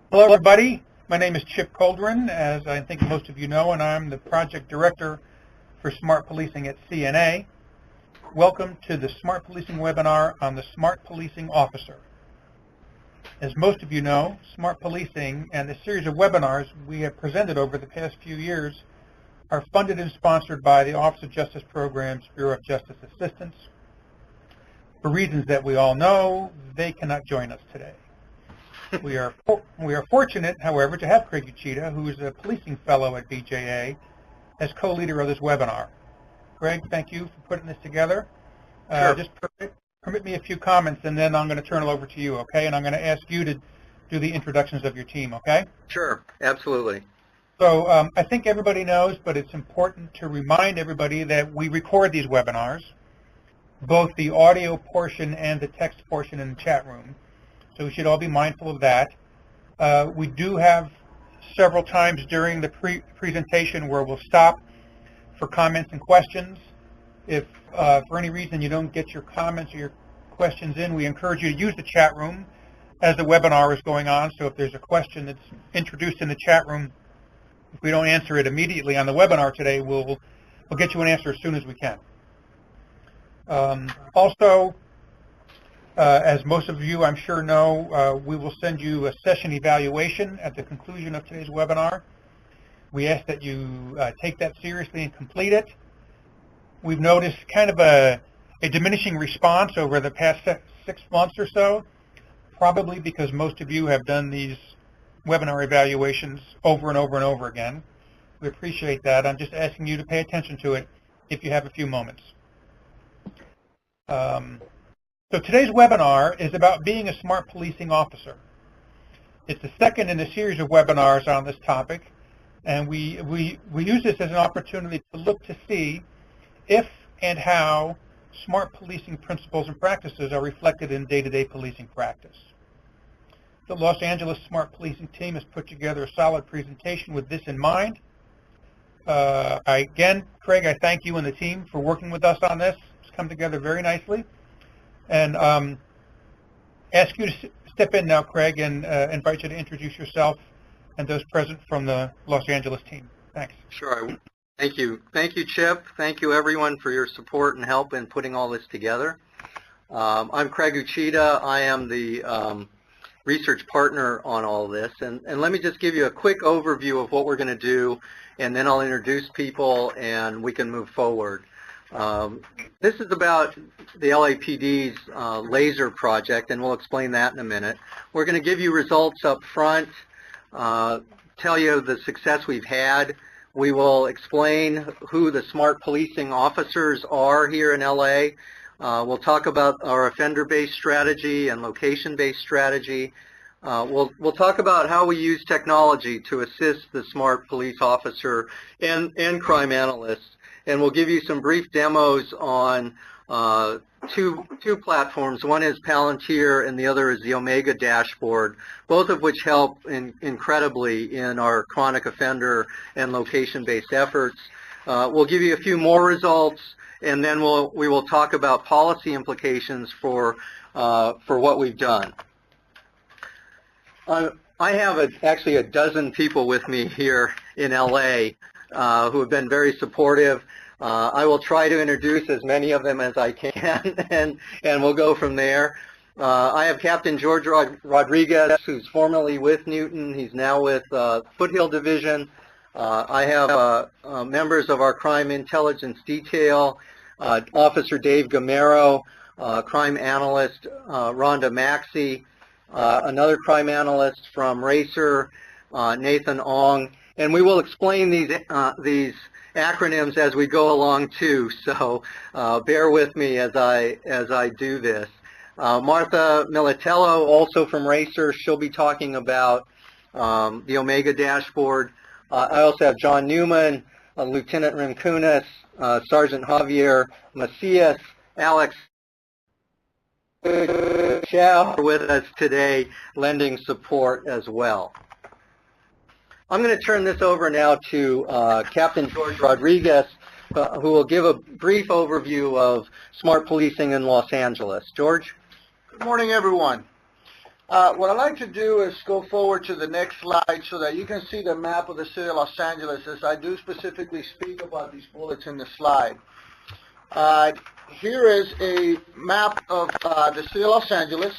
Hello, everybody. My name is Chip Coldren, as I think most of you know, and I'm the Project Director for Smart Policing at CNA. Welcome to the Smart Policing webinar on the Smart Policing Officer. As most of you know, Smart Policing and the series of webinars we have presented over the past few years are funded and sponsored by the Office of Justice Program's Bureau of Justice Assistance. For reasons that we all know, they cannot join us today. We are fortunate, however, to have Craig Uchida, who is a policing fellow at BJA, as co-leader of this webinar. Craig, thank you for putting this together. Sure. Just permit me a few comments, and then I'm going to turn it over to you, okay? And I'm going to ask you to do the introductions of your team, okay? Sure, absolutely. So I think everybody knows, but it's important to remind everybody that we record these webinars, both the audio portion and the text portion in the chat room. So we should all be mindful of that. We do have several times during the presentation where we'll stop for comments and questions. If for any reason you don't get your comments or your questions in, we encourage you to use the chat room as the webinar is going on. So if there's a question that's introduced in the chat room, if we don't answer it immediately on the webinar today, we'll get you an answer as soon as we can. Also, as most of you, I'm sure, know, we will send you a session evaluation at the conclusion of today's webinar. We ask that you take that seriously and complete it. We've noticed kind of a diminishing response over the past 6 months or so, probably because most of you have done these webinar evaluations over and over and over again. We appreciate that. I'm just asking you to pay attention to it if you have a few moments. So today's webinar is about being a smart policing officer. It's the second in a series of webinars on this topic, and we use this as an opportunity to look to see if and how smart policing principles and practices are reflected in day-to-day policing practice. The Los Angeles Smart Policing team has put together a solid presentation with this in mind. Again, Craig, I thank you and the team for working with us on this. It's come together very nicely. And ask you to step in now, Craig, and invite you to introduce yourself and those present from the Los Angeles team. Thanks. Sure. Thank you. Thank you, Chip. Thank you, everyone, for your support and help in putting all this together. I'm Craig Uchida. I am the research partner on all of this. And let me just give you a quick overview of what we're going to do, and then I'll introduce people, and we can move forward. This is about the LAPD's laser project, and we'll explain that in a minute. We're going to give you results up front, tell you the success we've had. We will explain who the smart policing officers are here in LA. We'll talk about our offender-based strategy and location-based strategy. We'll talk about how we use technology to assist the smart police officer and crime analysts. And we'll give you some brief demos on two platforms. One is Palantir and the other is the Omega dashboard, both of which help incredibly in our chronic offender and location-based efforts. We'll give you a few more results, and then we will talk about policy implications for what we've done. I have actually a dozen people with me here in LA who have been very supportive. I will try to introduce as many of them as I can, and we'll go from there. I have Captain George Rodriguez, who's formerly with Newton. He's now with Foothill Division. I have members of our Crime Intelligence Detail, Officer Dave Gamero, crime analyst Rhonda Maxey, another crime analyst from Racer, Nathan Ong. And we will explain these acronyms as we go along too, so bear with me as I do this. Martha Militello, also from Racer, she'll be talking about the Omega dashboard. I also have John Newman, Lieutenant Rimkunis, Sergeant Javier Macias, Alex Chow with us today, lending support as well. I'm going to turn this over now to Captain George Rodriguez, who will give a brief overview of smart policing in Los Angeles. George? Good morning, everyone. What I'd like to do is go forward to the next slide so that you can see the map of the city of Los Angeles, as I do specifically speak about these bullets in the slide. Here is a map of the city of Los Angeles,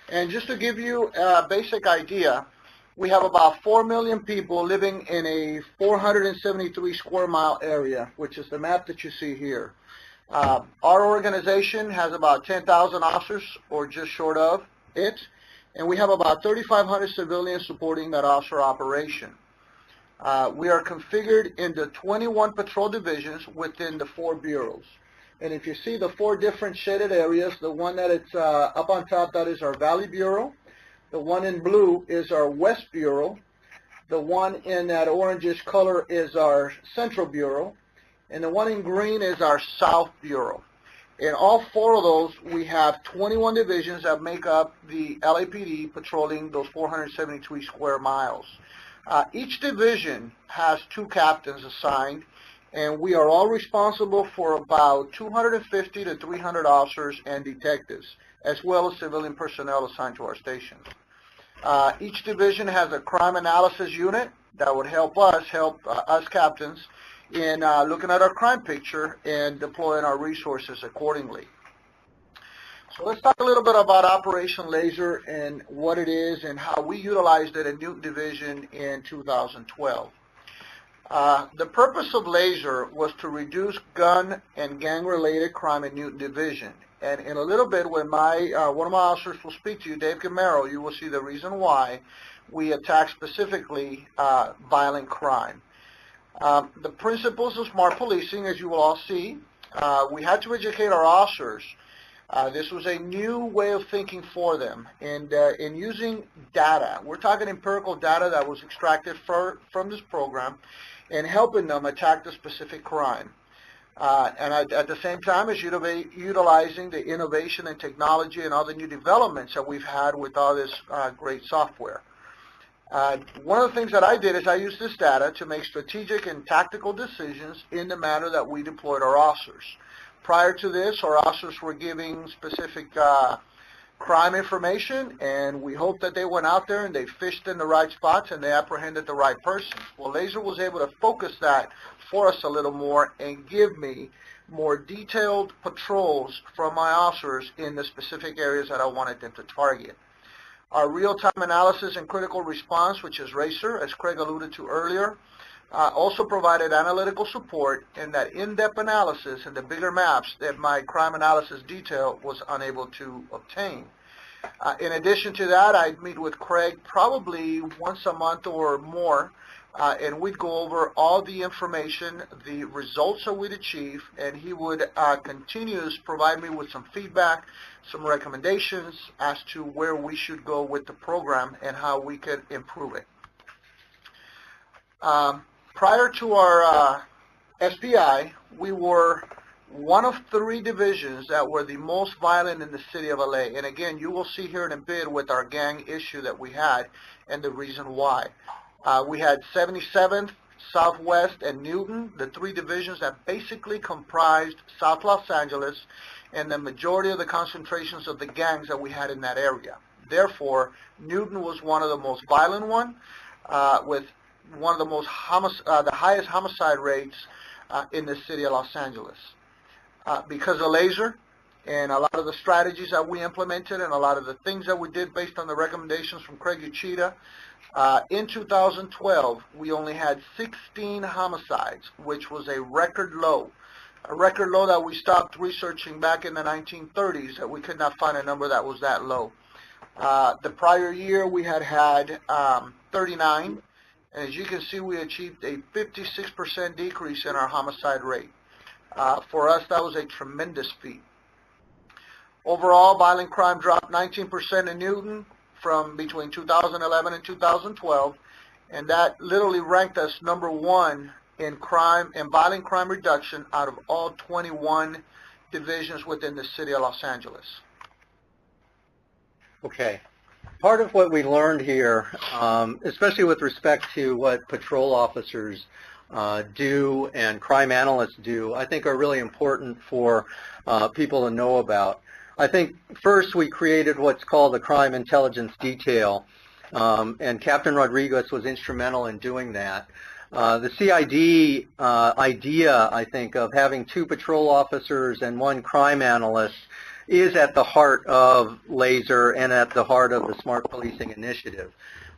and just to give you a basic idea, we have about 4 million people living in a 473 square mile area, which is the map that you see here. Our organization has about 10,000 officers, or just short of it, and we have about 3,500 civilians supporting that officer operation. We are configured into 21 patrol divisions within the 4 bureaus. And if you see the 4 different shaded areas, the one that it's up on top, that is our Valley Bureau. The one in blue is our West Bureau. The one in that orangish color is our Central Bureau. And the one in green is our South Bureau. In all 4 of those, we have 21 divisions that make up the LAPD patrolling those 473 square miles. Each division has 2 captains assigned, and we are all responsible for about 250 to 300 officers and detectives, as well as civilian personnel assigned to our stations. Each division has a crime analysis unit that would help us captains in looking at our crime picture and deploying our resources accordingly. So let's talk a little bit about Operation Laser and what it is and how we utilized it in Newton Division in 2012. The purpose of Laser was to reduce gun and gang-related crime in Newton Division. And in a little bit, when one of my officers will speak to you, Dave Camaro, you will see the reason why we attack specifically violent crime. The principles of smart policing, as you will all see, we had to educate our officers. This was a new way of thinking for them, and in using data. We're talking empirical data that was extracted from this program and helping them attack the specific crime. And at the same time as utilizing the innovation and technology and all the new developments that we've had with all this great software. One of the things that I did is I used this data to make strategic and tactical decisions in the manner that we deployed our officers. Prior to this, our officers were giving specific crime information, and we hoped that they went out there and they fished in the right spots and they apprehended the right person. Well, Laser was able to focus that for us a little more and give me more detailed patrols from my officers in the specific areas that I wanted them to target. Our real-time analysis and critical response, which is RACER, as Craig alluded to earlier, also provided analytical support in that in-depth analysis and the bigger maps that my crime analysis detail was unable to obtain. In addition to that, I'd meet with Craig probably once a month or more, and we'd go over all the information, the results that we'd achieve, and he would continue to provide me with some feedback, some recommendations as to where we should go with the program and how we could improve it. Prior to our SPI, we were one of 3 divisions that were the most violent in the city of LA. And again, you will see here in a bit with our gang issue that we had and the reason why. We had 77th, Southwest, and Newton, the 3 divisions that basically comprised South Los Angeles and the majority of the concentrations of the gangs that we had in that area. Therefore, Newton was one of the most violent ones, with one of the most the highest homicide rates in the city of Los Angeles. Because of Laser and a lot of the strategies that we implemented and a lot of the things that we did based on the recommendations from Craig Uchida, in 2012, we only had 16 homicides, which was a record low that we stopped researching back in the 1930s, that we could not find a number that was that low. The prior year, we had 39. And as you can see, we achieved a 56% decrease in our homicide rate. For us, that was a tremendous feat. Overall, violent crime dropped 19% in Newton from between 2011 and 2012, and that literally ranked us number 1 in crime and violent crime reduction out of all 21 divisions within the city of Los Angeles. Okay. Part of what we learned here, especially with respect to what patrol officers do and crime analysts do, I think are really important for people to know about. I think first we created what's called the Crime Intelligence Detail, and Captain Rodriguez was instrumental in doing that. The CID idea, I think, of having 2 patrol officers and 1 crime analyst is at the heart of LASER and at the heart of the Smart Policing Initiative.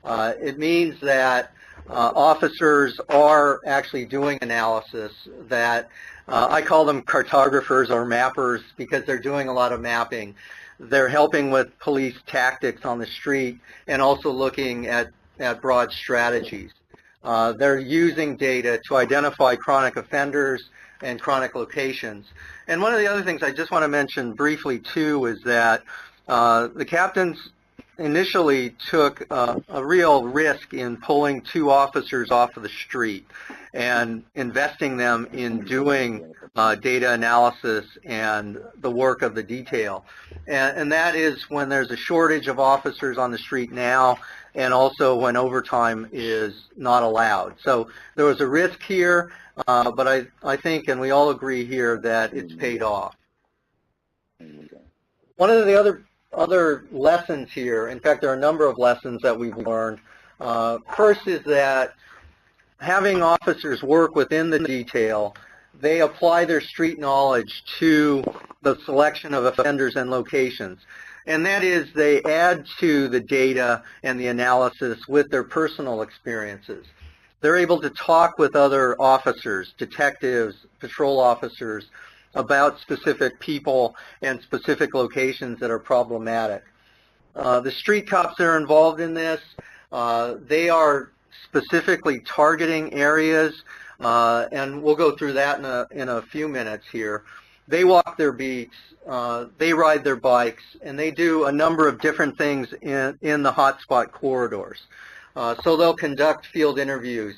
It means that officers are actually doing analysis that I call them cartographers or mappers because they're doing a lot of mapping. They're helping with police tactics on the street and also looking at broad strategies. They're using data to identify chronic offenders and chronic locations. And one of the other things I just want to mention briefly too is that the captains initially took a real risk in pulling 2 officers off of the street and investing them in doing data analysis and the work of the detail. And that is when there's a shortage of officers on the street now, and also when overtime is not allowed. So there was a risk here, but I think, and we all agree here, that it's paid off. One of the other lessons here, in fact, there are a number of lessons that we've learned. First is that having officers work within the detail, they apply their street knowledge to the selection of offenders and locations. And that is, they add to the data and the analysis with their personal experiences. They're able to talk with other officers, detectives, patrol officers, about specific people and specific locations that are problematic. The street cops that are involved in this, they are specifically targeting areas, and we'll go through that in a few minutes here. They walk their beats, they ride their bikes, and they do a number of different things in the hotspot corridors. So they'll conduct field interviews.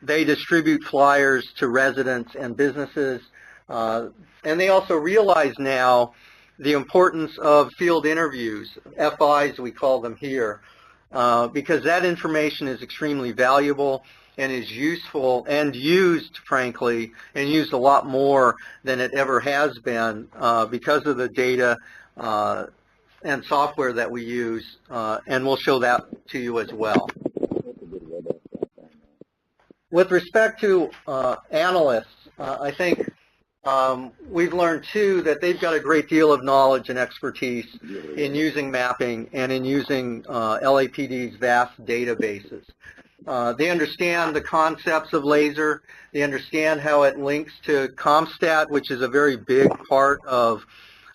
They distribute flyers to residents and businesses. And they also realize now the importance of field interviews, FIs we call them here, because that information is extremely valuable and is useful and used, frankly, and used a lot more than it ever has been because of the data and software that we use, and we'll show that to you as well. With respect to analysts, I think we've learned, too, that they've got a great deal of knowledge and expertise in using mapping and in using LAPD's vast databases. They understand the concepts of LASER. They understand how it links to ComStat, which is a very big part of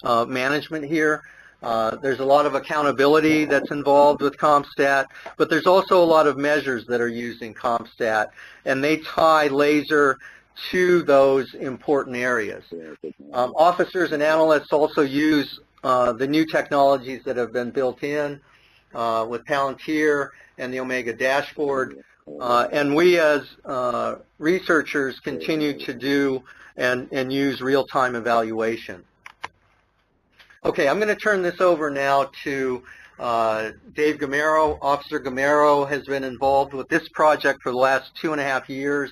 management here. There's a lot of accountability that's involved with ComStat, but there's also a lot of measures that are used in ComStat, and they tie LASER to those important areas. Officers and analysts also use the new technologies that have been built in with Palantir and the Omega dashboard, and we as researchers continue to do and use real-time evaluation. Okay, I'm going to turn this over now to Dave Gamero. Officer Gamero has been involved with this project for the last 2.5 years.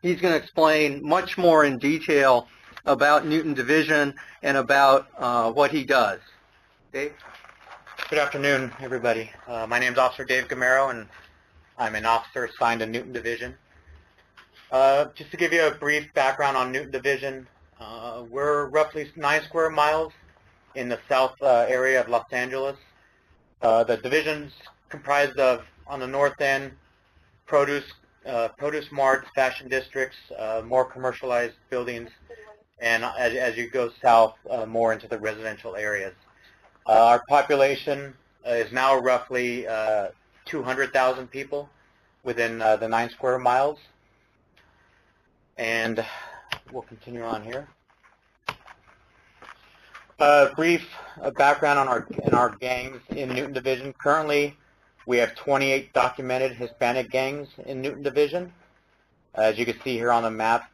He's going to explain much more in detail about Newton Division and about what he does. Dave? Good afternoon, everybody. My name is Officer Dave Gamero, and I'm an officer assigned to Newton Division. Just to give you a brief background on Newton Division, we're roughly 9 square miles in the south area of Los Angeles. The division's comprised of, on the north end, produce marts, fashion districts, more commercialized buildings, and as you go south, more into the residential areas. Our population is now roughly 200,000 people within the 9 square miles. And we'll continue on here. Brief background on our gangs in Newton Division. Currently, we have 28 documented Hispanic gangs in Newton Division. As you can see here on the map,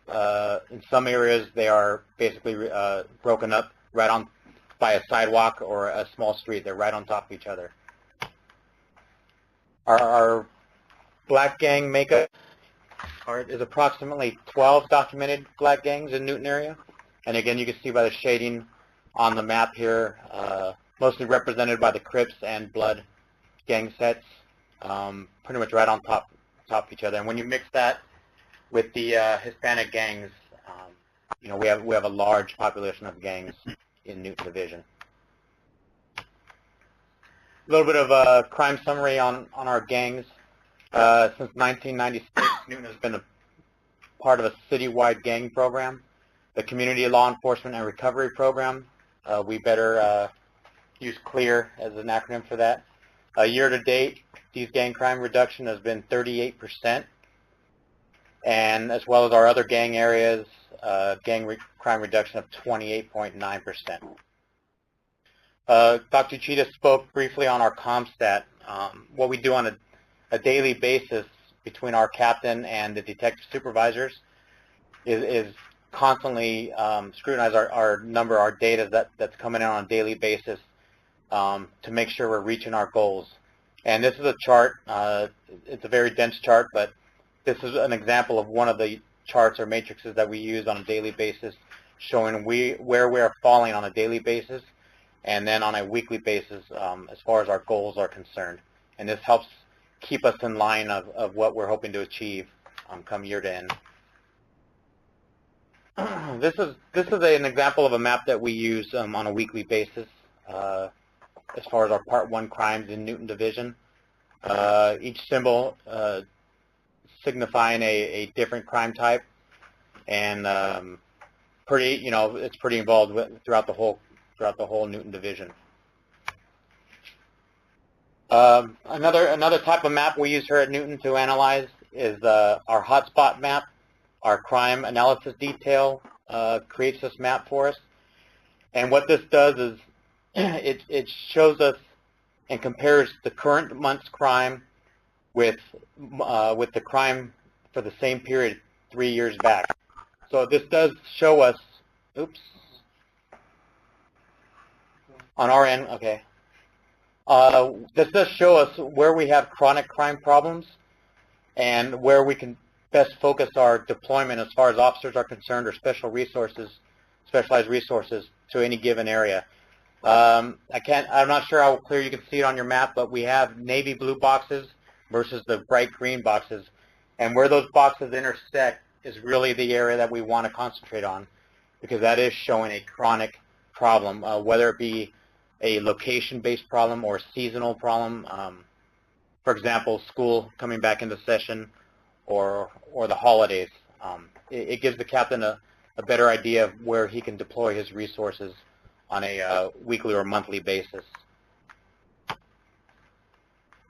in some areas they are basically broken up right on by a sidewalk or a small street. They're right on top of each other. Our black gang makeup is approximately 12 documented black gangs in Newton area. And again, you can see by the shading on the map here, mostly represented by the Crips and Blood gang sets, pretty much right on top of each other. And when you mix that with the Hispanic gangs, we have a large population of gangs in Newton Division. A little bit of a crime summary on our gangs. Since 1996, Newton has been a part of a citywide gang program, the Community Law Enforcement and Recovery Program. We better use CLEAR as an acronym for that. Year to date, these gang crime reduction has been 38%, and as well as our other gang areas, crime reduction of 28.9%. Dr. Uchida spoke briefly on our ComStat. What we do on a daily basis between our captain and the detective supervisors is constantly scrutinize our data that's coming in on a daily basis to make sure we're reaching our goals. And this is a chart. It's a very dense chart, but this is an example of one of the charts or matrices that we use on a daily basis, showing where we are falling on a daily basis and then on a weekly basis as far as our goals are concerned. And this helps keep us in line of what we're hoping to achieve come year to end. This is an example of a map that we use on a weekly basis as far as our Part 1 crimes in Newton Division. Each symbol signifying a different crime type, and it's pretty involved throughout the whole Newton Division. Another type of map we use here at Newton to analyze is our Hotspot map. Our crime analysis detail creates this map for us, and what this does is it shows us and compares the current month's crime with the crime for the same period 3 years back. So this does show us, on our end, okay. This does show us where we have chronic crime problems and where we can best focus our deployment as far as officers are concerned, or specialized resources to any given area. I'm not sure how clear you can see it on your map, but we have navy blue boxes versus the bright green boxes. And where those boxes intersect is really the area that we want to concentrate on, because that is showing a chronic problem, whether it be a location-based problem or a seasonal problem. For example, school coming back into session or the holidays. It gives the captain a better idea of where he can deploy his resources on a weekly or monthly basis.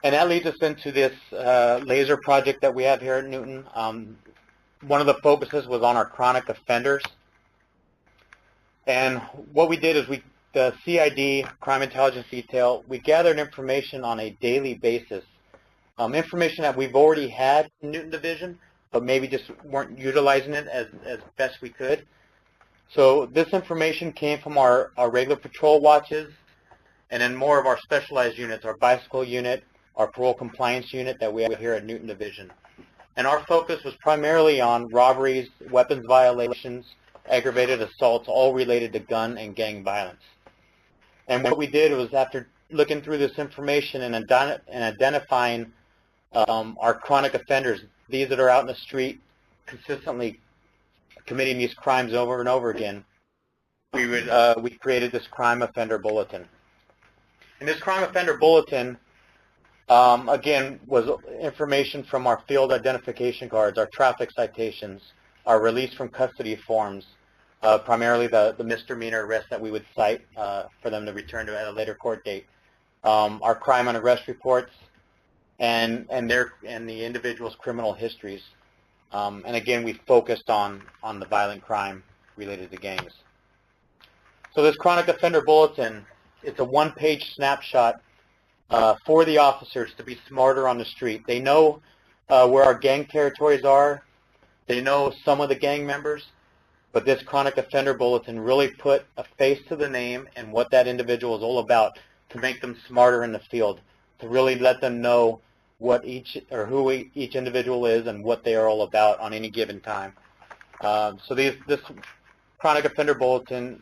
And that leads us into this laser project that we have here at Newton. One of the focuses was on our chronic offenders. And what we did is the CID Crime Intelligence Detail, we gathered information on a daily basis, information that we've already had in Newton Division, but maybe just weren't utilizing it as best we could. So this information came from our regular patrol watches, and then more of our specialized units, our bicycle unit, our parole compliance unit that we have here at Newton Division. And our focus was primarily on robberies, weapons violations, aggravated assaults, all related to gun and gang violence. And what we did was, after looking through this information and identifying our chronic offenders, these that are out in the street consistently committing these crimes over and over again, we created this crime offender bulletin. And this crime offender bulletin, again, was information from our field identification cards, our traffic citations, our release from custody forms, primarily the misdemeanor arrest that we would cite for them to return to at a later court date, our crime and arrest reports, and the individual's criminal histories. And again, we focused on the violent crime related to gangs. So this chronic offender bulletin, it's a one-page snapshot for the officers to be smarter on the street. They know where our gang territories are. They know some of the gang members, but this chronic offender bulletin really put a face to the name and what that individual is all about, to make them smarter in the field, to really let them know what who each individual is and what they are all about on any given time. So this chronic offender bulletin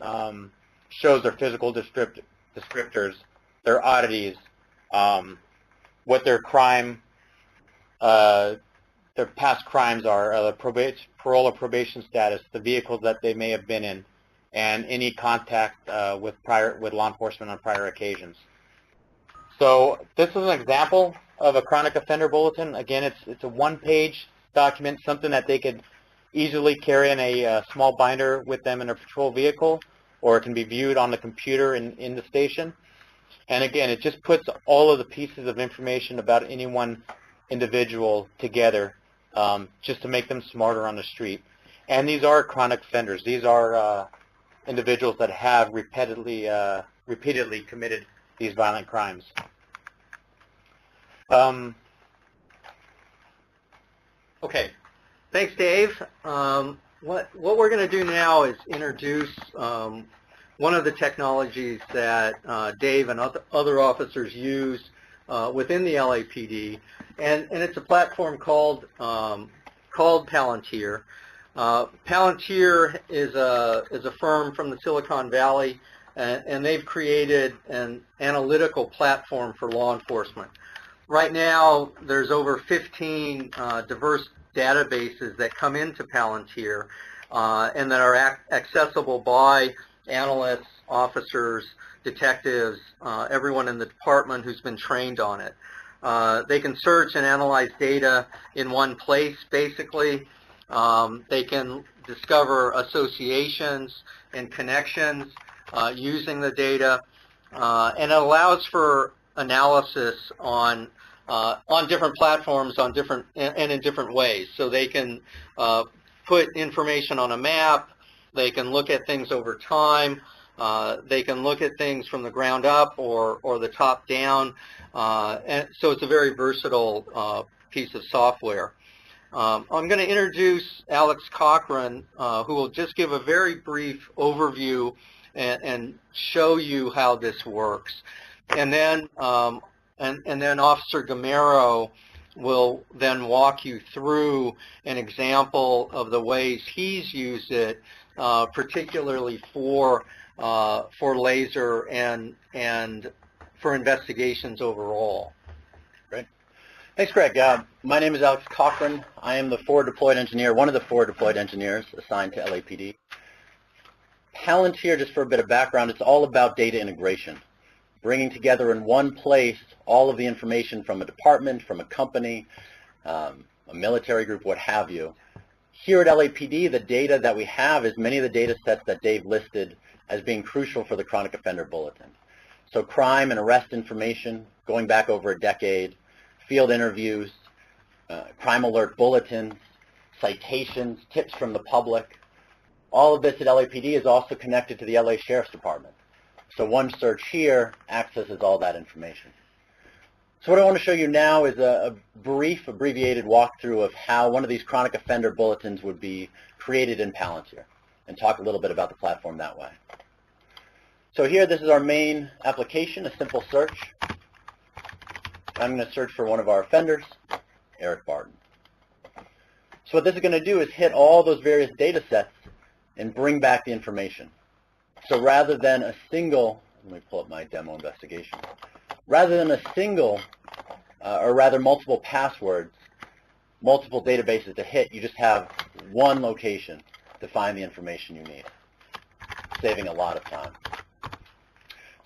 shows their physical descriptors, their oddities, what their past crimes are, parole or probation status, the vehicles that they may have been in, and any contact with law enforcement on prior occasions. So this is an example of a chronic offender bulletin. Again, it's a one-page document, something that they could easily carry in a small binder with them in a patrol vehicle, or it can be viewed on the computer in the station. And again, it just puts all of the pieces of information about any one individual together just to make them smarter on the street. And these are chronic offenders. These are individuals that have repeatedly committed these violent crimes. Okay, thanks, Dave. What we're going to do now is introduce one of the technologies that Dave and other officers use within the LAPD, and it's a platform called Palantir. Palantir is a firm from the Silicon Valley, and they've created an analytical platform for law enforcement. Right now, there's over 15 diverse databases that come into Palantir and that are accessible by analysts, officers, detectives, everyone in the department who's been trained on it. They can search and analyze data in one place, basically. They can discover associations and connections using the data, and it allows for analysis on different platforms, and in different ways. So they can put information on a map. They can look at things over time. They can look at things from the ground up or the top down. And so it's a very versatile piece of software. I'm going to introduce Alex Cochran, who will just give a very brief overview and show you how this works. And then Officer Gamero will then walk you through an example of the ways he's used it, particularly for laser and for investigations overall. Great. Thanks, Greg. My name is Alex Cochran. I am the forward deployed engineer, one of the forward deployed engineers assigned to LAPD. Palantir, just for a bit of background, it's all about data integration, bringing together in one place all of the information from a department, from a company, a military group, what have you. Here at LAPD, the data that we have is many of the data sets that Dave listed as being crucial for the Chronic Offender Bulletin. So crime and arrest information going back over a decade, field interviews, crime alert bulletins, citations, tips from the public. All of this at LAPD is also connected to the LA Sheriff's Department. So one search here accesses all that information. So what I want to show you now is a brief, abbreviated walkthrough of how one of these chronic offender bulletins would be created in Palantir, and talk a little bit about the platform that way. So here, this is our main application, a simple search. I'm going to search for one of our offenders, Eric Barton. So what this is going to do is hit all those various data sets and bring back the information. So rather than a single, let me pull up my demo investigation. Rather than a single, or rather multiple passwords, multiple databases to hit, you just have one location to find the information you need, saving a lot of time.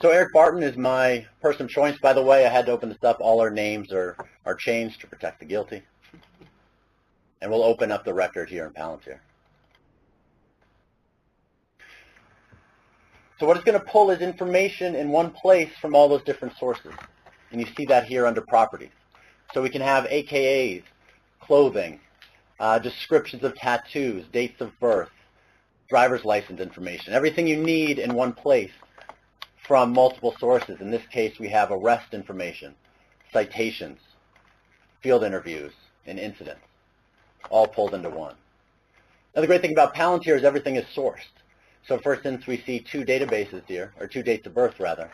So Eric Barton is my person of choice. By the way, I had to open this up. All our names are changed to protect the guilty. And we'll open up the record here in Palantir. So what it's going to pull is information in one place from all those different sources. And you see that here under properties. So we can have AKAs, clothing, descriptions of tattoos, dates of birth, driver's license information, everything you need in one place from multiple sources. In this case, we have arrest information, citations, field interviews, and incidents, all pulled into one. Now the great thing about Palantir is everything is sourced. So for instance, we see two databases here, or two dates of birth rather.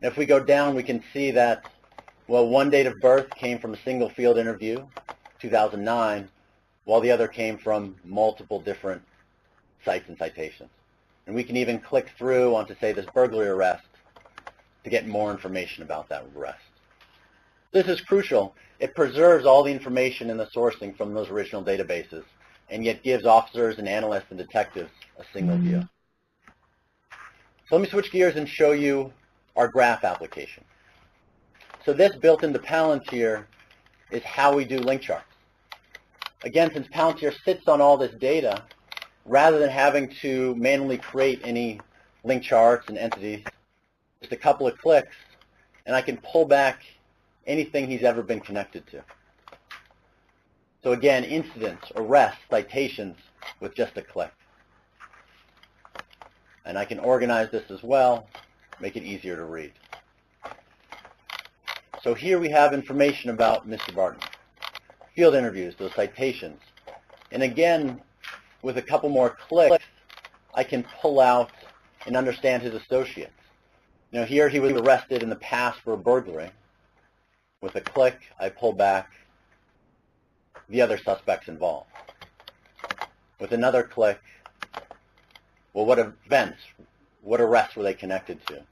And if we go down, we can see that, well, one date of birth came from a single field interview, 2009, while the other came from multiple different sites and citations. And we can even click through onto, say, this burglary arrest to get more information about that arrest. This is crucial. It preserves all the information in the sourcing from those original databases, and yet gives officers and analysts and detectives a single view. So let me switch gears and show you our graph application. So this built into Palantir is how we do link charts. Again, since Palantir sits on all this data, rather than having to manually create any link charts and entities, just a couple of clicks, and I can pull back anything he's ever been connected to. So again, incidents, arrests, citations with just a click. And I can organize this as well, make it easier to read. So here we have information about Mr. Barton. Field interviews, those citations. And again, with a couple more clicks, I can pull out and understand his associates. You know, here he was arrested in the past for a burglary. With a click, I pull back the other suspects involved. With another click, well, what events, what arrests were they connected to?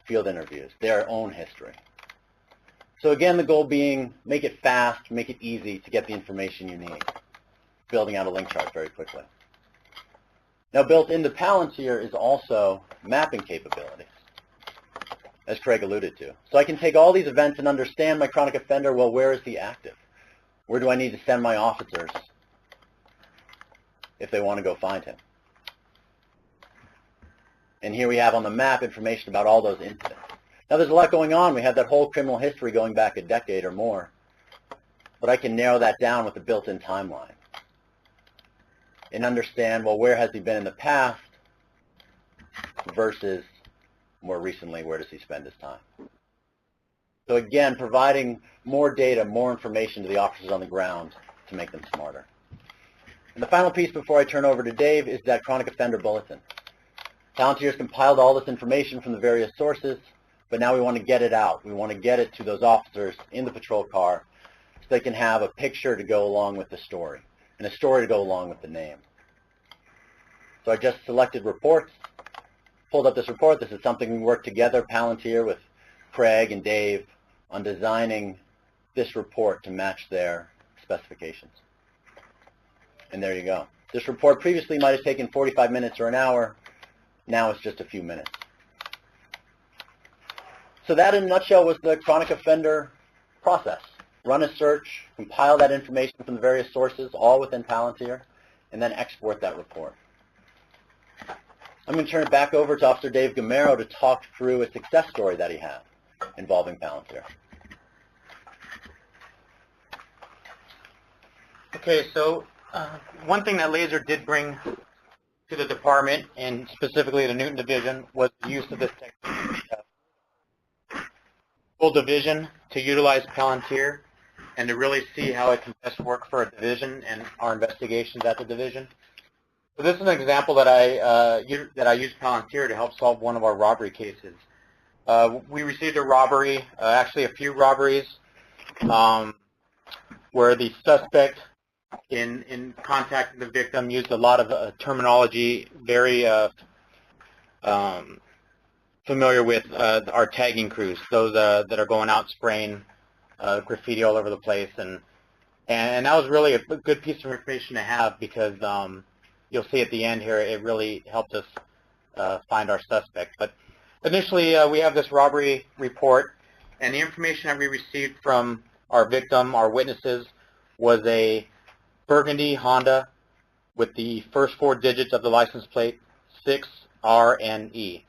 Field interviews, their own history. So again, the goal being, make it fast, make it easy to get the information you need. Building out a link chart very quickly. Now, built into Palantir is also mapping capabilities, as Craig alluded to. So I can take all these events and understand my chronic offender. Well, where is he active? Where do I need to send my officers if they want to go find him? And here we have on the map information about all those incidents. Now, there's a lot going on. We have that whole criminal history going back a decade or more. But I can narrow that down with a built-in timeline and understand, well, where has he been in the past versus more recently, where does he spend his time? So again, providing more data, more information to the officers on the ground to make them smarter. And the final piece before I turn over to Dave is that chronic offender bulletin. Palantir has compiled all this information from the various sources, but now we want to get it out. We want to get it to those officers in the patrol car so they can have a picture to go along with the story and a story to go along with the name. So I just selected reports, pulled up this report. This is something we worked together, Palantir, with Craig and Dave, on designing this report to match their specifications. And there you go. This report previously might have taken 45 minutes or an hour. Now it's just a few minutes. So that, in a nutshell, was the chronic offender process. Run a search, compile that information from the various sources, all within Palantir, and then export that report. I'm going to turn it back over to Officer Dave Gamero to talk through a success story that he had involving Palantir. Okay, so one thing that Laser did bring to the department, and specifically the Newton Division, was the use of this technique, full division, to utilize Palantir and to really see how it can best work for a division and our investigations at the division. So this is an example that I used Palantir to help solve one of our robbery cases. We received a robbery, actually a few robberies, where the suspect in contacting the victim used a lot of terminology very familiar with our tagging crews, those that are going out spraying graffiti all over the place, and that was really a good piece of information to have, because you'll see at the end here it really helped us find our suspect. But initially we have this robbery report, and the information that we received from our victim, our witnesses, was a burgundy Honda with the first 4 digits of the license plate, 6RNE.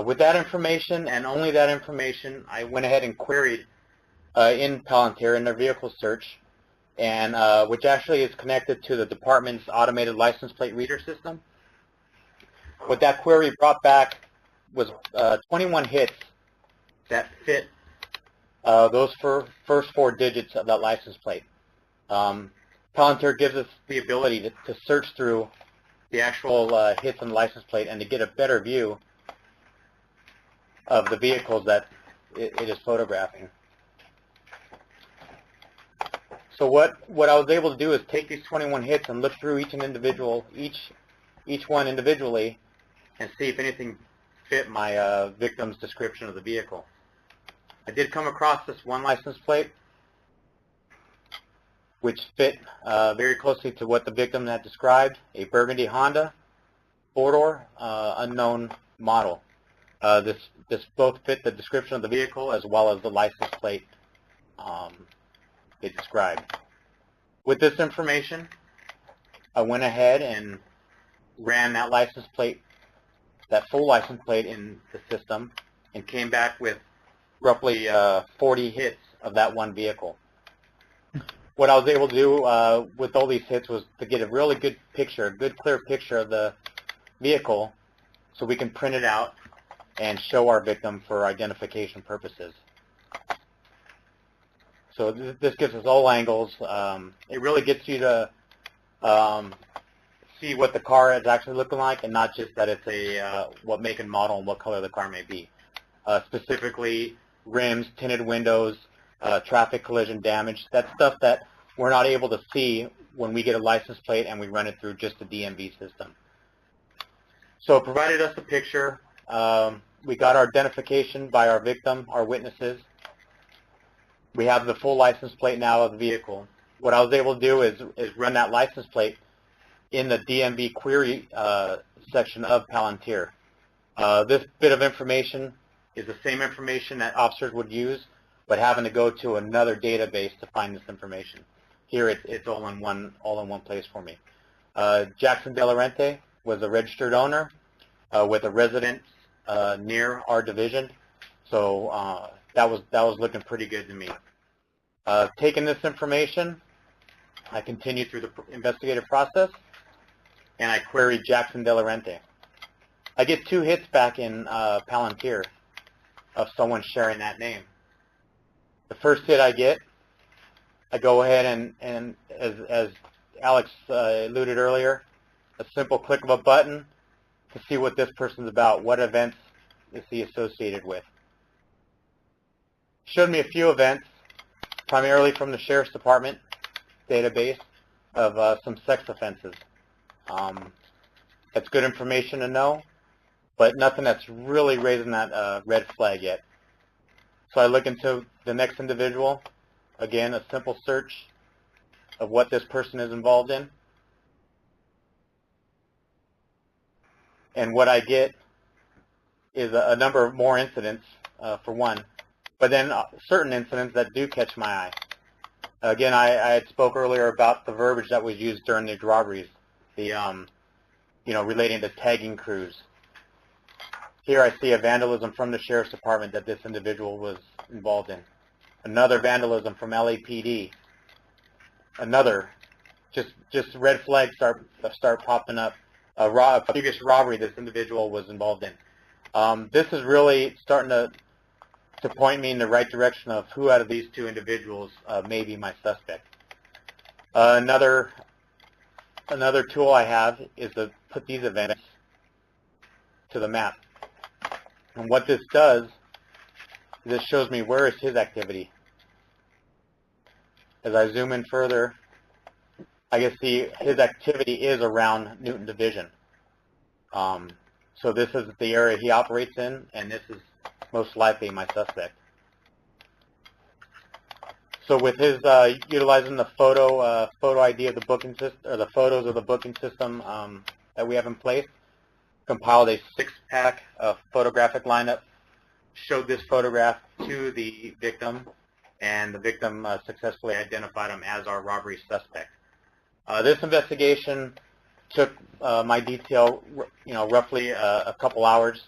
With that information, and only that information, I went ahead and queried in Palantir in their vehicle search, and which actually is connected to the department's automated license plate reader system. What that query brought back was 21 hits that fit those first 4 digits of that license plate. Palantir gives us the ability to search through the actual hits on the license plate and to get a better view of the vehicles that it is photographing. So what I was able to do is take these 21 hits and look through each one individually, and see if anything fit my victim's description of the vehicle. I did come across this one license plate which fit very closely to what the victim had described, a burgundy Honda, four-door, unknown model. This both fit the description of the vehicle as well as the license plate they described. With this information, I went ahead and ran that license plate, that full license plate in the system, and came back with roughly 40 hits of that one vehicle. What I was able to do with all these hits was to get a really good picture, a good clear picture of the vehicle so we can print it out and show our victim for identification purposes. So this gives us all angles. It really gets you to see what the car is actually looking like, and not just that it's a what make and model and what color the car may be. Specifically, rims, tinted windows, traffic collision damage. That's stuff that we're not able to see when we get a license plate and we run it through just the DMV system. So it provided us a picture. We got our identification by our victim, our witnesses. We have the full license plate now of the vehicle. What I was able to do is run that license plate in the DMV query section of Palantir. This bit of information is the same information that officers would use, but having to go to another database to find this information. Here it's all in one place for me. Jackson De La Rente was a registered owner with a residence near our division, so that was looking pretty good to me. Taking this information, I continued through the investigative process, and I queried Jackson De La Rente. I get 2 hits back in Palantir of someone sharing that name. The first hit I get, I go ahead and as Alex alluded earlier, a simple click of a button to see what this person's about, what events is he associated with. Showed me a few events, primarily from the Sheriff's Department database of some sex offenses. That's good information to know, but nothing that's really raising that red flag yet. So I look into the next individual. Again, a simple search of what this person is involved in. And what I get is a number of more incidents, for one, but then certain incidents that do catch my eye. Again, I had spoke earlier about the verbiage that was used during these robberies, the relating to tagging crews. Here I see a vandalism from the Sheriff's Department that this individual was involved in. Another vandalism from LAPD. Another, just red flags start popping up. A previous robbery this individual was involved in. This is really starting to point me in the right direction of who out of these 2 individuals may be my suspect. Another tool I have is to put these events to the map. And what this does is it shows me where is his activity. As I zoom in further, I can see his activity is around Newton Division. So this is the area he operates in, and this is most likely my suspect. So with his utilizing the photo ID of the booking system, or the photos of the booking system that we have in place, compiled a 6-pack photographic lineup, showed this photograph to the victim, and the victim successfully identified him as our robbery suspect. This investigation took my detail, roughly a couple hours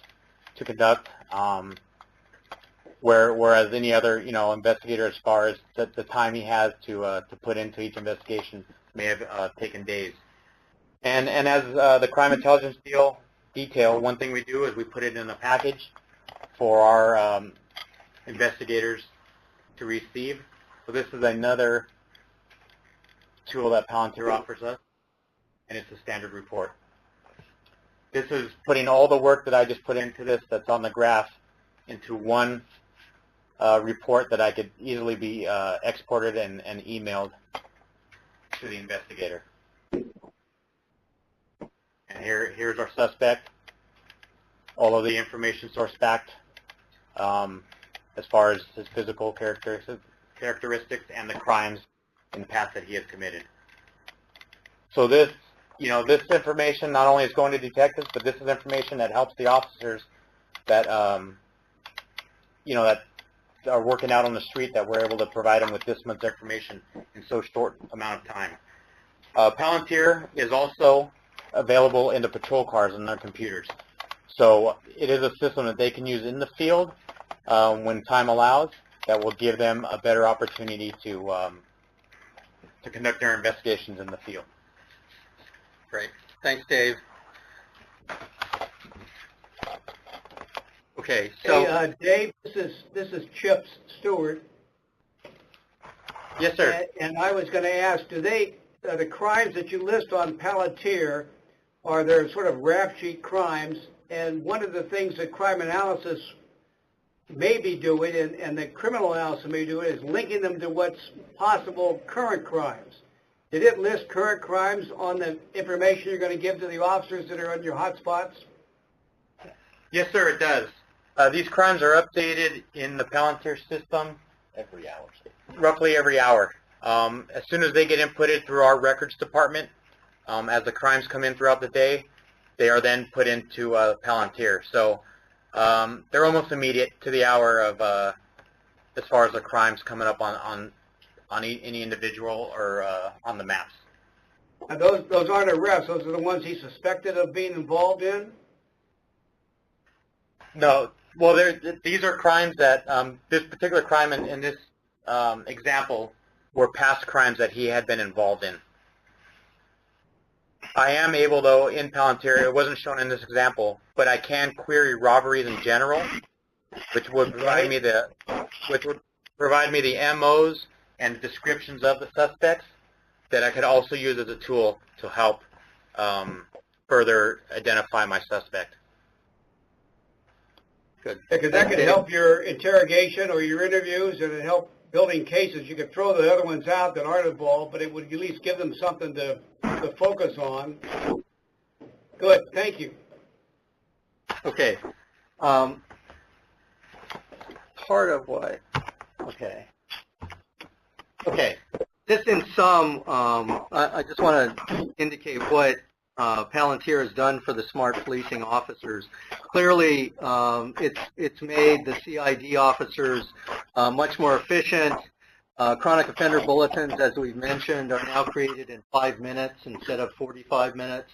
to conduct, whereas any other, investigator, as far as the time he has to put into each investigation, may have taken days. And as the crime intelligence detail, one thing we do is we put it in a package for our investigators to receive. So this is another tool that Palantir offers us, and it's a standard report. This is putting all the work that I just put into this that's on the graph into one report that I could easily be exported and emailed to the investigator. And here's our suspect. all of the information source backed as far as his physical characteristics and the crimes in the past that he has committed. So this, this information not only is going to detectives, but this is information that helps the officers that, that are working out on the street, that we're able to provide them with this much information in so short amount of time. Palantir is also available in the patrol cars and their computers. So it is a system that they can use in the field when time allows, that will give them a better opportunity to conduct their investigations in the field. Great. Thanks, Dave. Okay, so hey, Dave, this is Chip Stewart. Yes, sir. And I was going to ask, do the crimes that you list on Palantir, are there sort of rap sheet crimes? And one of the things that crime analysis may be doing, and the criminal analysis may be doing, is linking them to what's possible current crimes. Did it list current crimes on the information you're going to give to the officers that are on your hotspots? Yes, sir, it does. These crimes are updated in the Palantir system Every hour. roughly every hour. As soon as they get inputted through our records department, as the crimes come in throughout the day, they are then put into Palantir. So they're almost immediate to the hour of as far as the crimes coming up on any individual or on the maps. And those aren't arrests. Those are the ones he's suspected of being involved in? No. Well, these are crimes that, this particular crime in this example were past crimes that he had been involved in. I am able, though, in Palantir, it wasn't shown in this example, but I can query robberies in general, which would provide me the MOs and descriptions of the suspects that I could also use as a tool to help further identify my suspect. good. Because that could help your interrogation or your interviews, and it help building cases. You could throw the other ones out that aren't involved, but it would at least give them something to focus on. Good, thank you. Okay. Part of what? Okay. Okay. Just in sum, I just want to indicate what Palantir has done for the smart policing officers. Clearly, it's made the CID officers much more efficient. Chronic offender bulletins, as we've mentioned, are now created in 5 minutes instead of 45 minutes.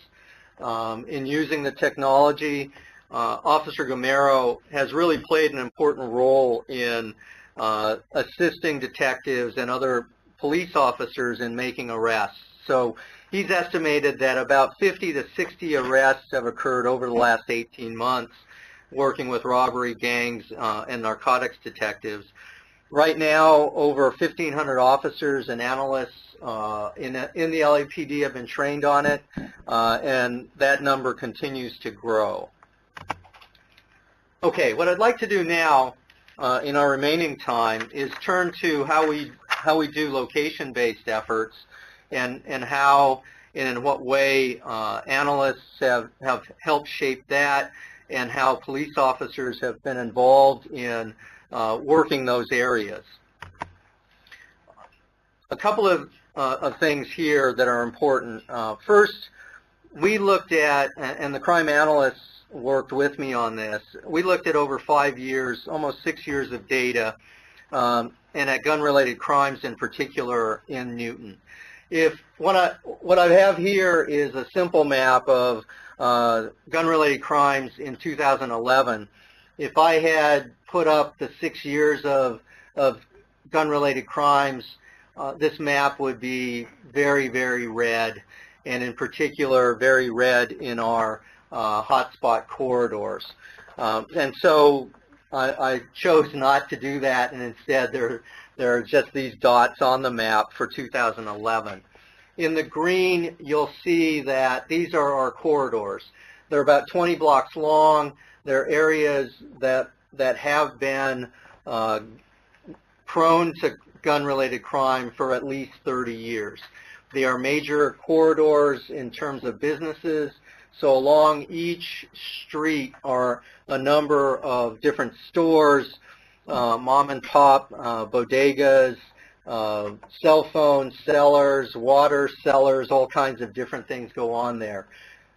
In using the technology, Officer Gamero has really played an important role in assisting detectives and other police officers in making arrests. So he's estimated that about 50 to 60 arrests have occurred over the last 18 months working with robbery gangs and narcotics detectives. Right now, over 1,500 officers and analysts in the LAPD have been trained on it, and that number continues to grow. Okay, what I'd like to do now in our remaining time is turn to how we do location-based efforts and how and in what way analysts have helped shape that, and how police officers have been involved in working those areas. A couple of things here that are important. First, we looked at, and the crime analysts worked with me on this, we looked at over 5 years, almost 6 years of data, and at gun-related crimes in particular in Newton. What I have here is a simple map of gun-related crimes in 2011. If I had put up the 6 years of gun-related crimes, this map would be very, very red, and in particular, very red in our hotspot corridors. And so I chose not to do that, and instead there are just these dots on the map for 2011. In the green, you'll see that these are our corridors. They're about 20 blocks long. They're areas that have been prone to gun-related crime for at least 30 years. They are major corridors in terms of businesses, So along each street are a number of different stores, mom and pop, bodegas, cell phone sellers, water sellers, all kinds of different things go on there.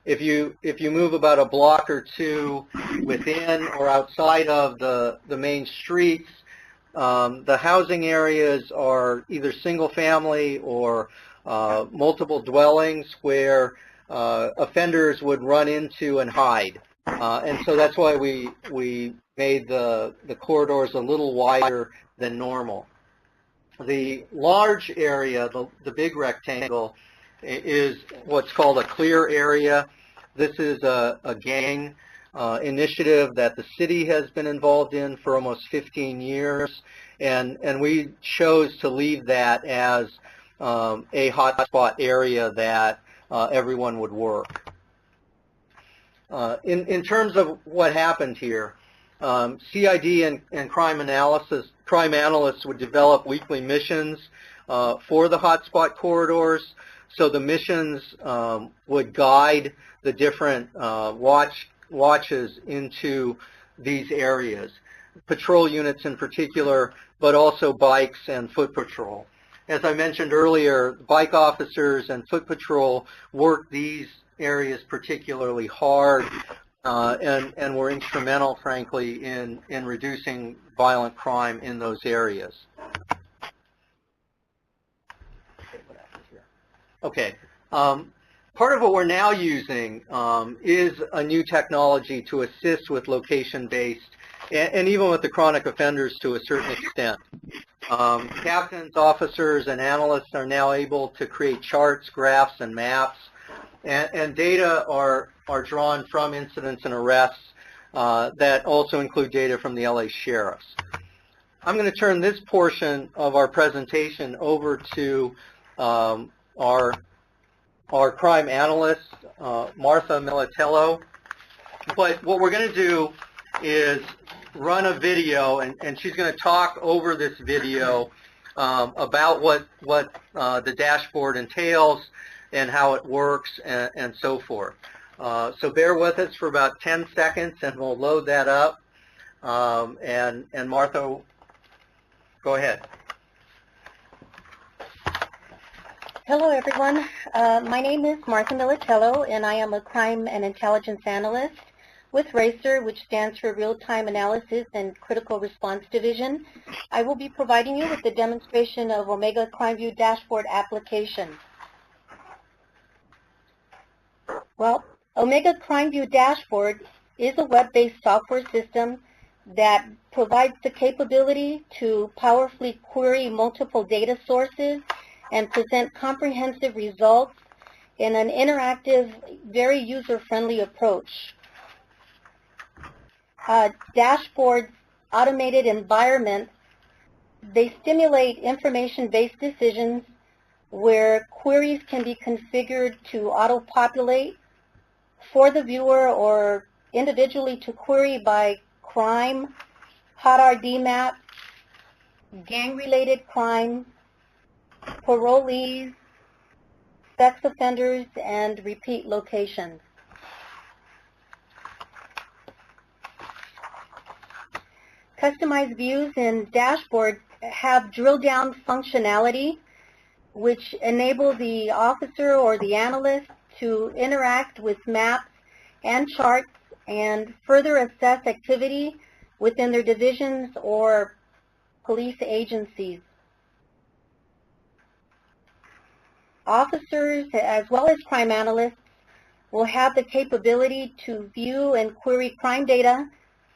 If you move about a block or two within or outside of the main streets, the housing areas are either single family or multiple dwellings where offenders would run into and hide. And so that's why we made the corridors a little wider than normal. The large area, the big rectangle, is what's called a clear area. This is a gang initiative that the city has been involved in for almost 15 years, and we chose to leave that as a hotspot area that everyone would work. In terms of what happened here, CID and crime analysts would develop weekly missions for the hotspot corridors. So the missions would guide the different watches into these areas, patrol units in particular, but also bikes and foot patrol. As I mentioned earlier, bike officers and foot patrol work these areas particularly hard and were instrumental, frankly, in reducing violent crime in those areas. Okay. Part of what we're now using is a new technology to assist with location-based and even with the chronic offenders to a certain extent. Captains, officers, and analysts are now able to create charts, graphs, and maps, and data are drawn from incidents and arrests that also include data from the LA sheriffs. I'm going to turn this portion of our presentation over to our crime analyst, Martha Militello. But what we're going to do is run a video, and she's going to talk over this video about what the dashboard entails and how it works and so forth. So bear with us for about 10 seconds, and we'll load that up. And Martha, go ahead. Hello, everyone. My name is Martha Militello, and I am a crime and intelligence analyst with RACER, which stands for Real-Time Analysis and Critical Response Division. I will be providing you with the demonstration of Omega CrimeView dashboard application. Well, Omega CrimeView dashboard is a web-based software system that provides the capability to powerfully query multiple data sources and present comprehensive results in an interactive, very user-friendly approach. Dashboards, automated environments, they stimulate information-based decisions where queries can be configured to auto-populate for the viewer or individually to query by crime, hot RD map, gang-related crime, parolees, sex offenders, and repeat locations. Customized views in dashboards have drill-down functionality, which enable the officer or the analyst to interact with maps and charts and further assess activity within their divisions or police agencies. Officers, as well as crime analysts, will have the capability to view and query crime data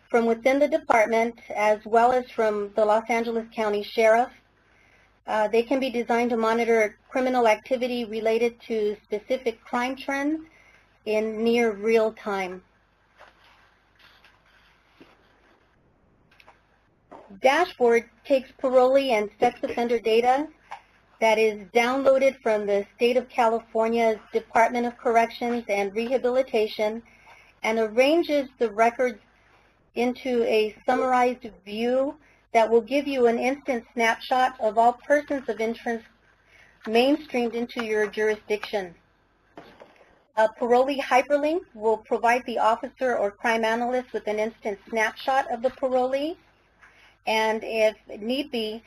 from within the department as well as from the Los Angeles County Sheriff. They can be designed to monitor criminal activity related to specific crime trends in near real time. Dashboard takes parolee and sex offender data that is downloaded from the State of California's Department of Corrections and Rehabilitation and arranges the records into a summarized view that will give you an instant snapshot of all persons of interest mainstreamed into your jurisdiction. A parolee hyperlink will provide the officer or crime analyst with an instant snapshot of the parolee, and if need be,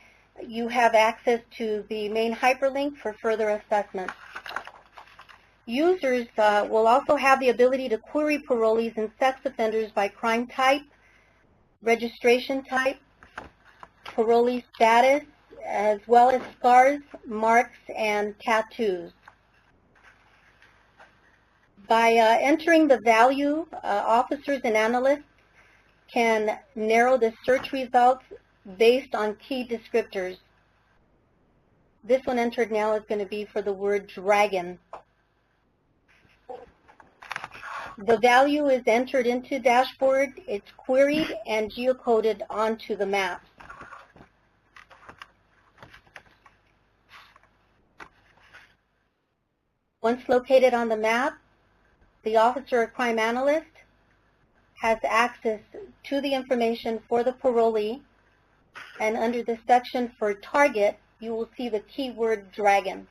you have access to the main hyperlink for further assessment. Users will also have the ability to query parolees and sex offenders by crime type, registration type, parolee status, as well as scars, marks, and tattoos. By entering the value, officers and analysts can narrow the search results based on key descriptors. This one entered now is going to be for the word dragon. The value is entered into dashboard, it's queried and geocoded onto the map. Once located on the map, the officer or crime analyst has access to the information for the parolee, and under the section for target, you will see the keyword dragon.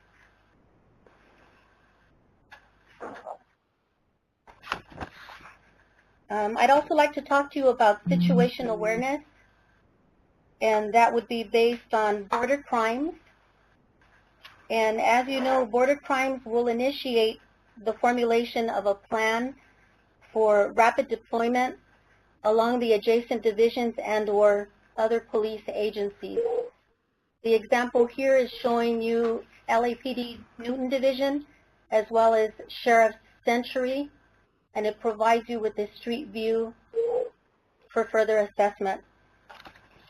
I'd also like to talk to you about situation awareness, and that would be based on border crimes. And as you know, border crimes will initiate the formulation of a plan for rapid deployment along the adjacent divisions and or other police agencies. The example here is showing you LAPD Newton Division as well as Sheriff's Century, and it provides you with a street view for further assessment.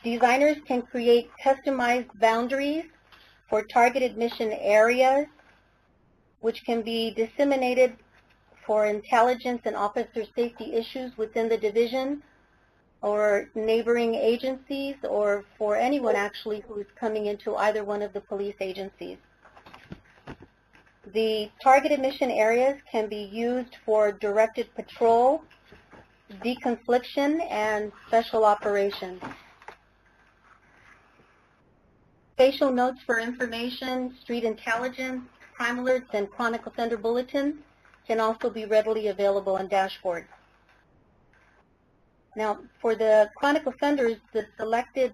Designers can create customized boundaries for targeted mission areas, which can be disseminated for intelligence and officer safety issues within the division or neighboring agencies, or for anyone actually who is coming into either one of the police agencies. The targeted mission areas can be used for directed patrol, deconfliction, and special operations. Spatial notes for information, street intelligence, crime alerts, and chronic offender bulletins can also be readily available on dashboard. Now, for the chronic offenders, the selected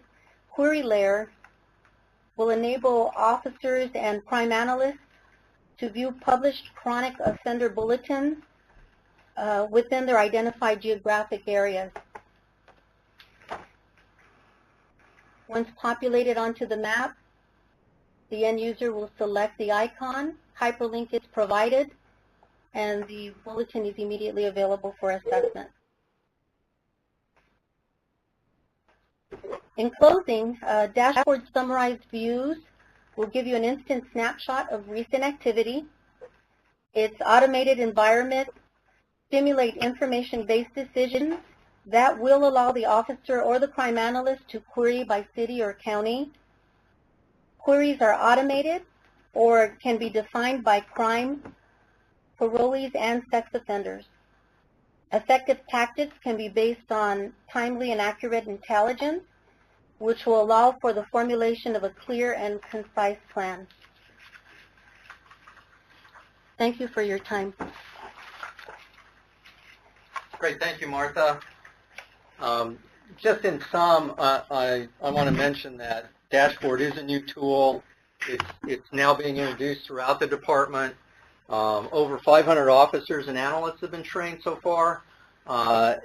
query layer will enable officers and crime analysts to view published chronic offender bulletins within their identified geographic areas. Once populated onto the map, the end user will select the icon, hyperlink is provided, and the bulletin is immediately available for assessment. In closing, dashboard summarized views will give you an instant snapshot of recent activity. Its automated environment stimulate information-based decisions that will allow the officer or the crime analyst to query by city or county. Queries are automated or can be defined by crime, parolees, and sex offenders. Effective tactics can be based on timely and accurate intelligence, which will allow for the formulation of a clear and concise plan. Thank you for your time. Great, thank you, Martha. Just in sum, I want to mention that Dashboard is a new tool. It's now being introduced throughout the department. Over 500 officers and analysts have been trained so far,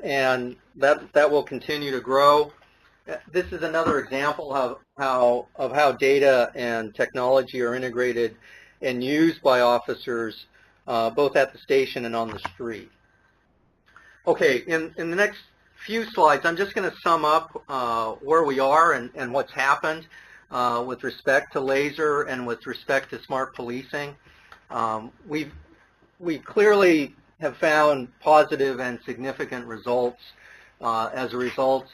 and that will continue to grow. This is another example of how data and technology are integrated and used by officers both at the station and on the street. Okay, in the next few slides, I'm just going to sum up where we are and what's happened with respect to laser and with respect to smart policing. We clearly have found positive and significant results as a result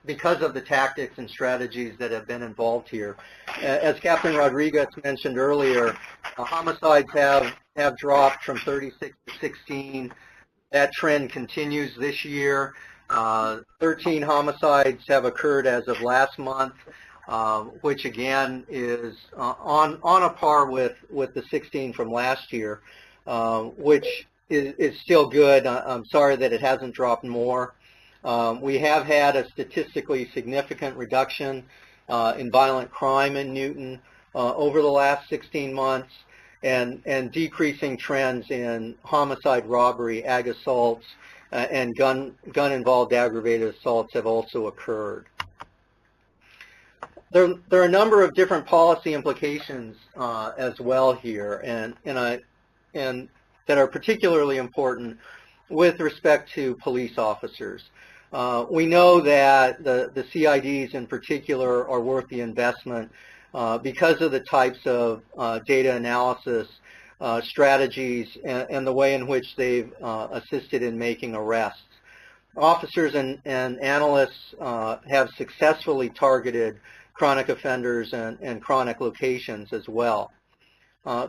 because of the tactics and strategies that have been involved here. As Captain Rodriguez mentioned earlier, homicides have dropped from 36 to 16. That trend continues this year. 13 homicides have occurred as of last month, which again is on a par with the 16 from last year. which is still good. I'm sorry that it hasn't dropped more. We have had a statistically significant reduction in violent crime in Newton over the last 16 months, and decreasing trends in homicide, robbery, ag assaults, and gun-involved aggravated assaults have also occurred. There are a number of different policy implications as well here, and that are particularly important with respect to police officers. We know that the CIDs in particular are worth the investment because of the types of data analysis strategies and the way in which they've assisted in making arrests. Officers and analysts have successfully targeted chronic offenders and chronic locations as well.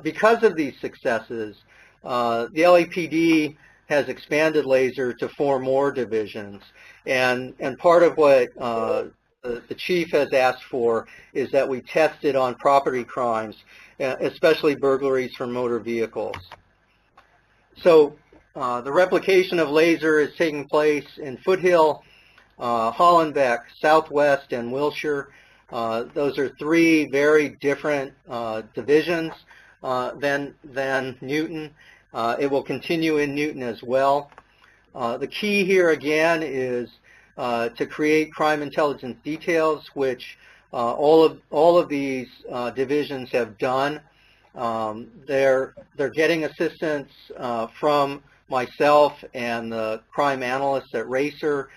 Because of these successes, the LAPD has expanded LASER to 4 more divisions, and part of what the chief has asked for is that we test it on property crimes, especially burglaries from motor vehicles. So the replication of LASER is taking place in Foothill, Hollenbeck, Southwest, and Wilshire. Those are 3 very different divisions than Newton. It will continue in Newton as well. The key here again is to create crime intelligence details, which all of these divisions have done. They're getting assistance from myself and the crime analysts at RACER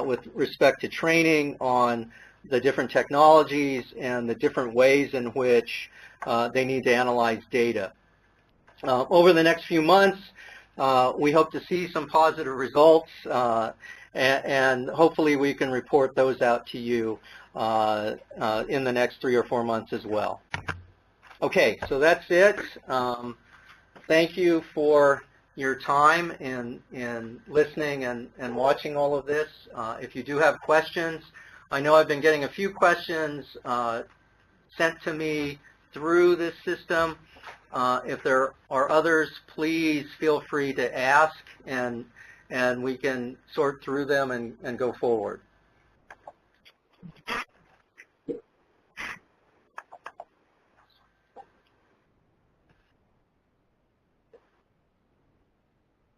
with respect to training on the different technologies and the different ways in which they need to analyze data. Over the next few months, we hope to see some positive results, and hopefully we can report those out to you in the next 3 or 4 months as well. Okay, so that's it. Thank you for your time in listening and watching all of this. If you do have questions, I know I've been getting a few questions sent to me through this system. If there are others, please feel free to ask, and we can sort through them and go forward.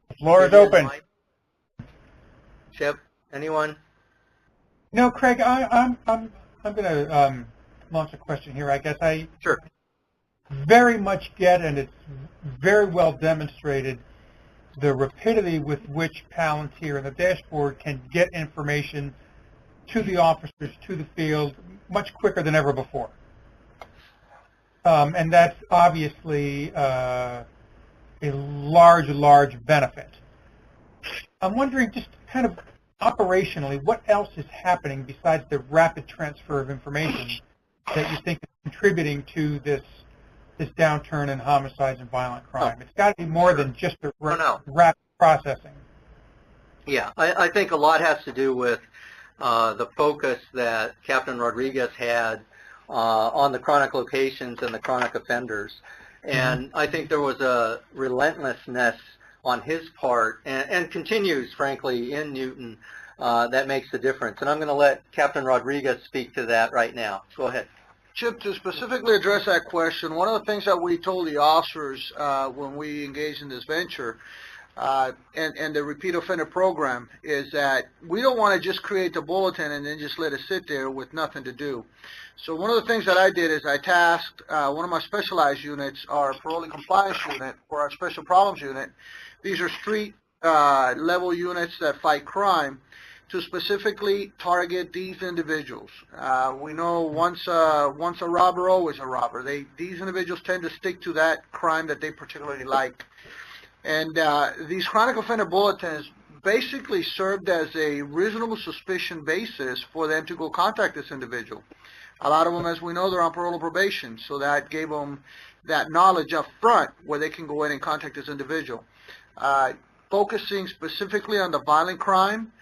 The floor is open. Chip, anyone? No, Craig, I'm going to launch a question here. I guess I Sure. very much get, and it's very well demonstrated, the rapidity with which Palantir and the dashboard can get information to the officers, to the field, much quicker than ever before. And that's obviously a large benefit. I'm wondering, just kind of operationally, what else is happening besides the rapid transfer of information that you think is contributing to this downturn in homicides and violent crime? It's got to be more than just the rapid processing. Yeah, I think a lot has to do with the focus that Captain Rodriguez had on the chronic locations and the chronic offenders. And I think there was a relentlessness on his part, and continues, frankly, in Newton, that makes the difference. And I'm going to let Captain Rodriguez speak to that right now. Go ahead. Chip, to specifically address that question, one of the things that we told the officers when we engaged in this venture and the repeat offender program is that we don't want to just create the bulletin and then just let it sit there with nothing to do. So one of the things that I did is I tasked one of my specialized units, our parole and compliance unit, or our special problems unit. These are street level units that fight crime, to specifically target these individuals. We know once a robber, always a robber. These individuals tend to stick to that crime that they particularly like. And these chronic offender bulletins basically served as a reasonable suspicion basis for them to go contact this individual. A lot of them, as we know, they're on parole or probation, so that gave them that knowledge up front where they can go in and contact this individual. Focusing specifically on the violent crime,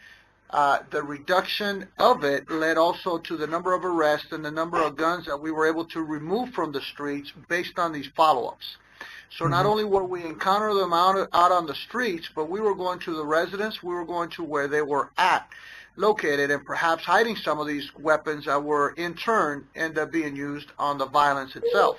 the reduction of it led also to the number of arrests and the number of guns that we were able to remove from the streets based on these follow-ups. So not only were we encountering them out on the streets, but we were going to the residence, we were going to where they were located, and perhaps hiding some of these weapons that were in turn end up being used on the violence itself.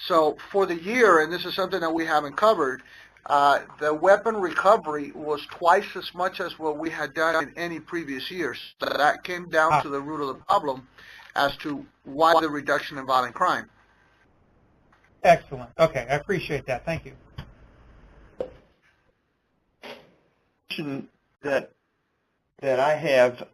So for the year, and this is something that we haven't covered, the weapon recovery was twice as much as what we had done in any previous years. So that came down to the root of the problem as to why the reduction in violent crime. Excellent. Okay, I appreciate that. Thank you. That I have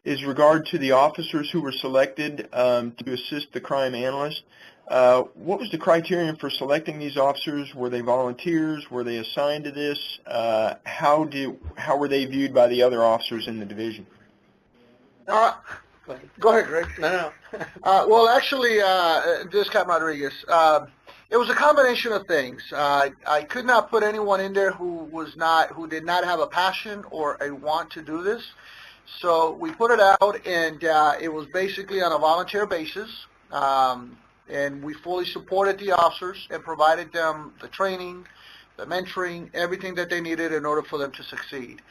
is regard to the officers who were selected to assist the crime analyst. What was the criterion for selecting these officers? Were they volunteers? Were they assigned to this? How were they viewed by the other officers in the division? Go ahead, Greg. No. Well, actually, this is Captain Rodriguez. It was a combination of things. I could not put anyone in there who did not have a passion or a want to do this. So we put it out, and it was basically on a volunteer basis. And we fully supported the officers and provided them the training, the mentoring, everything that they needed in order for them to succeed.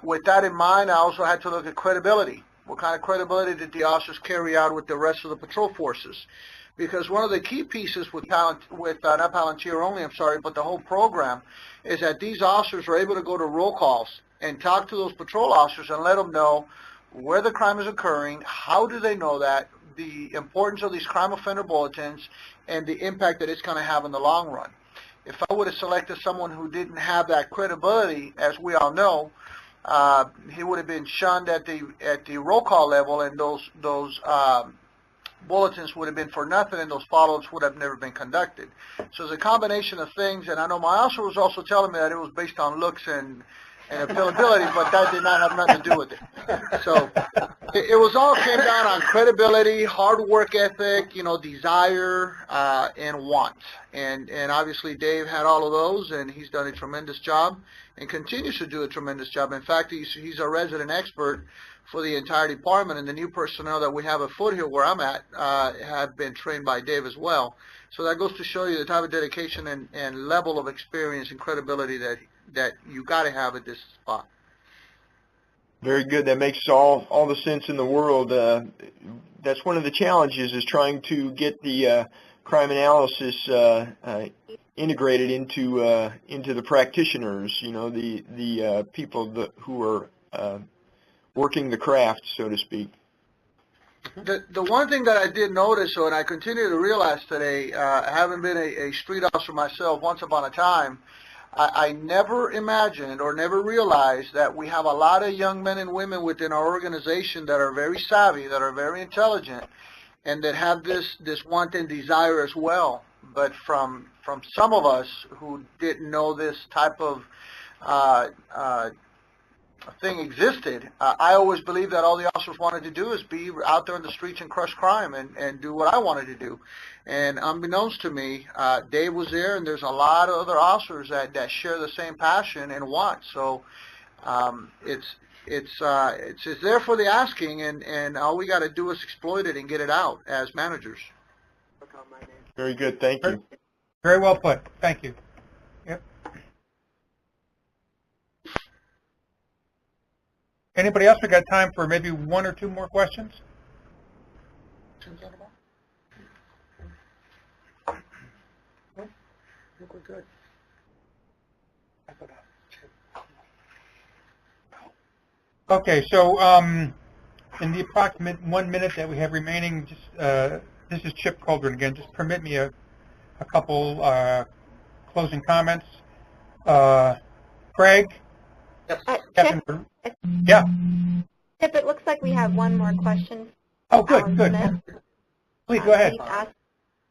With that in mind, I also had to look at credibility. What kind of credibility did the officers carry out with the rest of the patrol forces? Because one of the key pieces with not Palantir only, but the whole program, is that these officers are able to go to roll calls and talk to those patrol officers and let them know where the crime is occurring, how do they know that, the importance of these crime offender bulletins, and the impact that it's going to have in the long run. If I would have selected someone who didn't have that credibility, as we all know, he would have been shunned at the roll call level, and those bulletins would have been for nothing, and those follow-ups would have never been conducted. So it's a combination of things, and I know my officer was also telling me that it was based on looks and availability, but that did not have nothing to do with it. So it was all came down on credibility, hard work ethic, desire, and want. And obviously Dave had all of those, and he's done a tremendous job and continues to do a tremendous job. In fact, he's a resident expert for the entire department, and the new personnel that we have afoot here where I'm at have been trained by Dave as well. So that goes to show you the type of dedication and level of experience and credibility that you got to have at this spot. Very good. That makes all the sense in the world. That's one of the challenges, is trying to get the crime analysis integrated into the practitioners. The people who are working the craft, so to speak. The one thing that I did notice, and I continue to realize today, having been a street officer myself once upon a time, I never imagined or never realized that we have a lot of young men and women within our organization that are very savvy, that are very intelligent, and that have this want and desire as well. But from some of us who didn't know this type of thing existed, I always believed that all the officers wanted to do is be out there in the streets and crush crime and do what I wanted to do. And unbeknownst to me, Dave was there, and there's a lot of other officers that share the same passion and want. So it's there for the asking, and all we got to do is exploit it and get it out as managers. Very good. Thank you. Very well put. Thank you. Yep. Anybody else? We got time for maybe one or two more questions. Good. Okay, so in the approximate 1 minute that we have remaining, just this is Chip Coldren again. Just permit me a couple closing comments. Craig? Chip? Yeah. Chip, it looks like we have one more question. Oh, good. Please go ahead. He's asked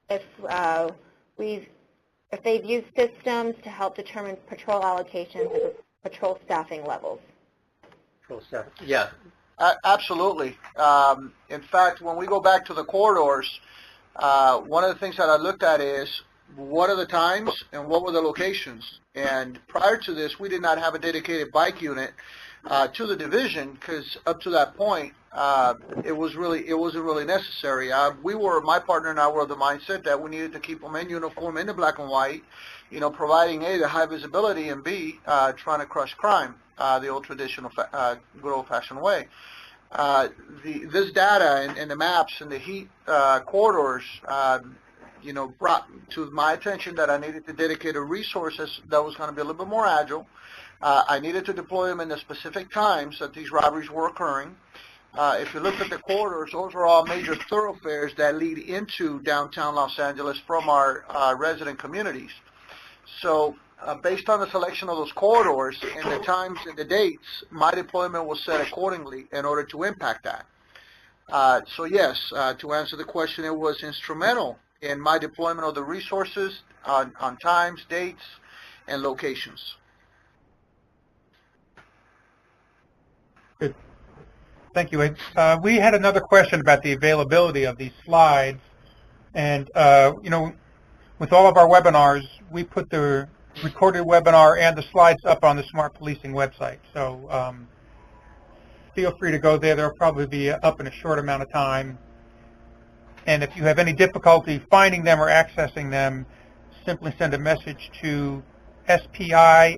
if they've used systems to help determine patrol allocations and patrol staffing levels. Yeah. Absolutely. In fact, when we go back to the corridors, one of the things that I looked at is what are the times and what were the locations. And prior to this, we did not have a dedicated bike unit to the division, because up to that point, it wasn't really necessary. My partner and I were of the mindset that we needed to keep them in uniform, in the black and white, providing A, the high visibility, and B, trying to crush crime, the old traditional, good old-fashioned way. This data and the maps and the heat corridors, brought to my attention that I needed to dedicate a resources that was going to be a little bit more agile. I needed to deploy them in the specific times that these robberies were occurring. If you look at the corridors, those are all major thoroughfares that lead into downtown Los Angeles from our resident communities. So based on the selection of those corridors and the times and the dates, my deployment was set accordingly in order to impact that. So yes, to answer the question, it was instrumental in my deployment of the resources on times, dates, and locations. Good. Thank you, Ed. We had another question about the availability of these slides. And, with all of our webinars, we put the recorded webinar and the slides up on the Smart Policing website. So feel free to go there. They'll probably be up in a short amount of time. And if you have any difficulty finding them or accessing them, simply send a message to spi@cna.org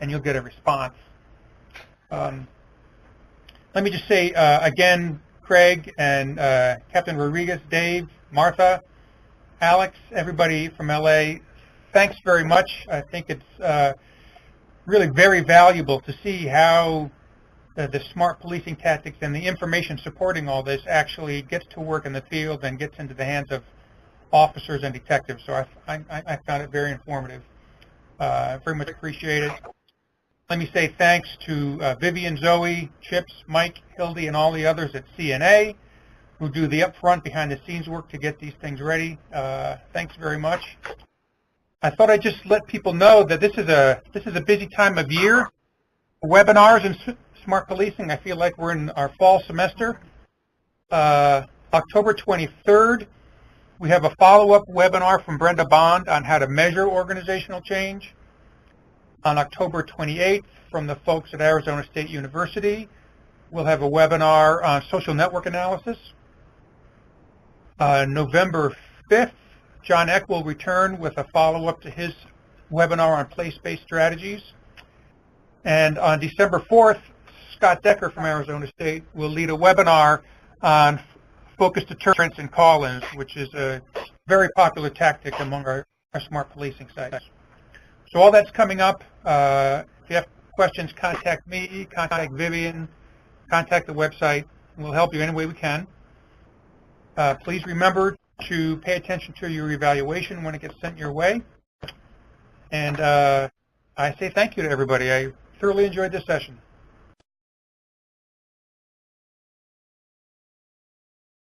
and you'll get a response. Let me just say again, Craig and Captain Rodriguez, Dave, Martha, Alex, everybody from LA, thanks very much. I think it's really very valuable to see how the smart policing tactics and the information supporting all this actually gets to work in the field and gets into the hands of officers and detectives. So I found it very informative. Very much appreciated. Let me say thanks to Vivian, Zoe, Chips, Mike, Hildy, and all the others at CNA who do the upfront behind-the-scenes work to get these things ready. Thanks very much. I thought I'd just let people know that this is a busy time of year. Webinars and smart policing, I feel like we're in our fall semester. October 23rd, we have a follow-up webinar from Brenda Bond on how to measure organizational change. On October 28th, from the folks at Arizona State University, we'll have a webinar on social network analysis. November 5th, John Eck will return with a follow-up to his webinar on place-based strategies. And on December 4th, Scott Decker from Arizona State will lead a webinar on focused deterrence and call-ins, which is a very popular tactic among our smart policing sites. So all that's coming up. If you have questions, contact me, contact Vivian, contact the website. We'll help you any way we can. Please remember to pay attention to your evaluation when it gets sent your way. And I say thank you to everybody. I thoroughly enjoyed this session.